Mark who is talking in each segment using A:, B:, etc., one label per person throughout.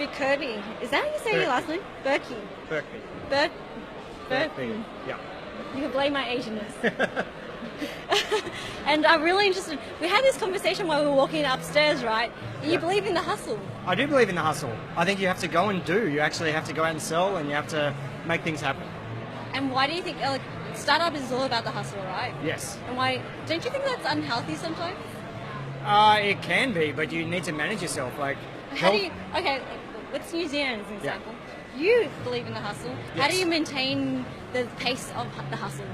A: Birkby. Is that how you say your last name? Birkby.
B: Birkby.
A: Birkby.
B: Yeah.
A: You can blame my Asianness. And I'm really interested. We had this conversation while we were walking upstairs, right? You believe in the hustle.
B: I do believe in the hustle. I think you have to go and do. You actually have to go out and sell, and you have to make things happen.
A: And why do you think startup is all about the hustle, right?
B: Yes.
A: And why don't you think that's unhealthy sometimes?
B: It can be, but you need to manage yourself.
A: How do you? Okay, let's New Zealand as an example. You believe in the hustle. How do you maintain the pace of the hustle?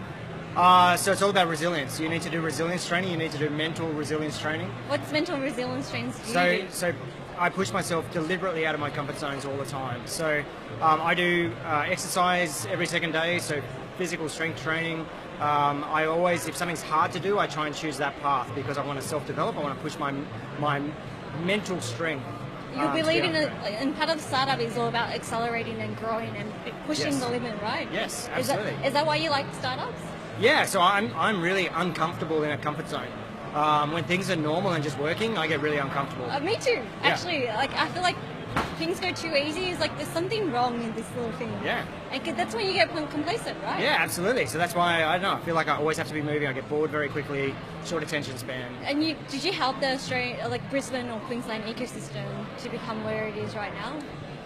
B: So it's all about resilience. You need to do resilience training. You need to do mental resilience training.
A: What's mental resilience training do you do?
B: So I push myself deliberately out of my comfort zones all the time. So I do exercise every second day, so physical strength training. I always, if something's hard to do, I try and choose that path because I want to self-develop. I want to push my mental strength.
A: You believe in part of the startup is all about accelerating and growing and pushing the limit, right?
B: Yes, absolutely.
A: Is that why you like startups?
B: Yeah, so I'm really uncomfortable in a comfort zone. When things are normal and just working, I get really uncomfortable.
A: Me too. Actually, I feel like things go too easy. It's like there's something wrong in this little thing.
B: Yeah.
A: And that's when you get complacent, right?
B: Yeah, absolutely. So that's why I don't know. I feel like I always have to be moving. I get bored very quickly. Short attention span.
A: And did you help the Australian, Brisbane or Queensland ecosystem to become where it is right now?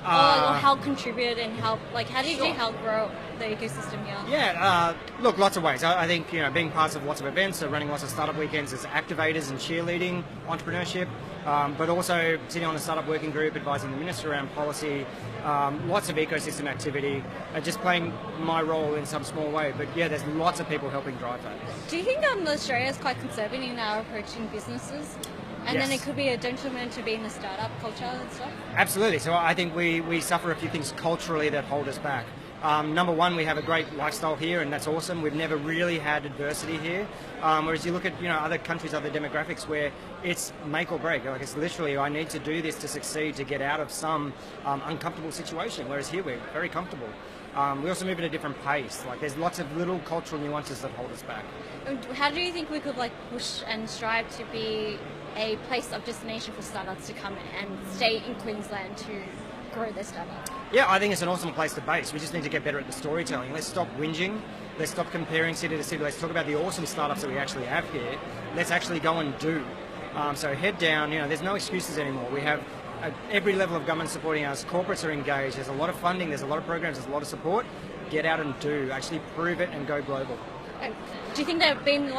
A: Or help contribute and help, how did you help grow the ecosystem here?
B: Yeah, look, lots of ways. I think, being part of lots of events, so running lots of startup weekends as activators and cheerleading entrepreneurship, but also sitting on a startup working group, advising the minister around policy, lots of ecosystem activity, just playing my role in some small way. But yeah, there's lots of people helping drive that.
A: Do you think Australia is quite conservative in our approaching businesses? And then it could be a detriment to being a startup culture and stuff? Absolutely.
B: So I think we suffer a few things culturally that hold us back. Number one, we have a great lifestyle here, and that's awesome. We've never really had adversity here. Whereas you look at other countries, other demographics, where it's make or break. It's literally, I need to do this to succeed, to get out of some uncomfortable situation. Whereas here we're very comfortable. We also move at a different pace. There's lots of little cultural nuances that hold us back.
A: How do you think we could push and strive to be a place of destination for startups to come and stay in Queensland to grow their startup?
B: Yeah, I think it's an awesome place to base. We just need to get better at the storytelling. Let's stop whinging. Let's stop comparing city to city. Let's talk about the awesome startups that we actually have here. Let's actually go and do. So head down. There's no excuses anymore. We have every level of government supporting us. Corporates are engaged. There's a lot of funding. There's a lot of programs. There's a lot of support. Get out and do. Actually prove it and go global.
A: Do you think there have been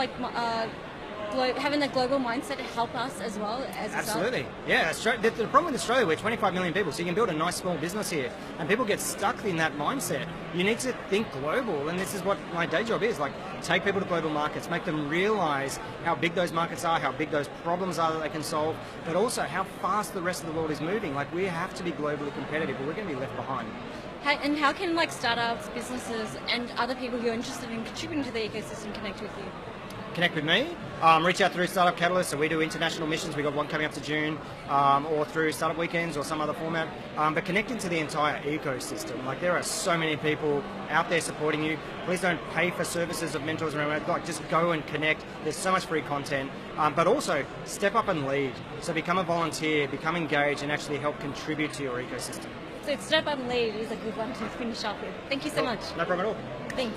A: having a global mindset to help us as well as
B: Absolutely. Yeah, the problem with Australia, we're 25 million people, so you can build a nice small business here, and people get stuck in that mindset. You need to think global, and this is what my day job is, take people to global markets, make them realize how big those markets are, how big those problems are that they can solve, but also how fast the rest of the world is moving. We have to be globally competitive, or we're going to be left behind.
A: And how can startups, businesses, and other people who are interested in contributing to the ecosystem connect with you?
B: Connect with me. Reach out through Startup Catalyst, so we do international missions. We've got one coming up to June, or through Startup Weekends or some other format. But connecting to the entire ecosystem. There are so many people out there supporting you. Please don't pay for services of mentors around. Just go and connect. There's so much free content. But also, step up and lead. So become a volunteer, become engaged, and actually help contribute to your ecosystem.
A: So step up and lead is a good one to finish off with. Thank you so much.
B: No problem at all.
A: Thanks.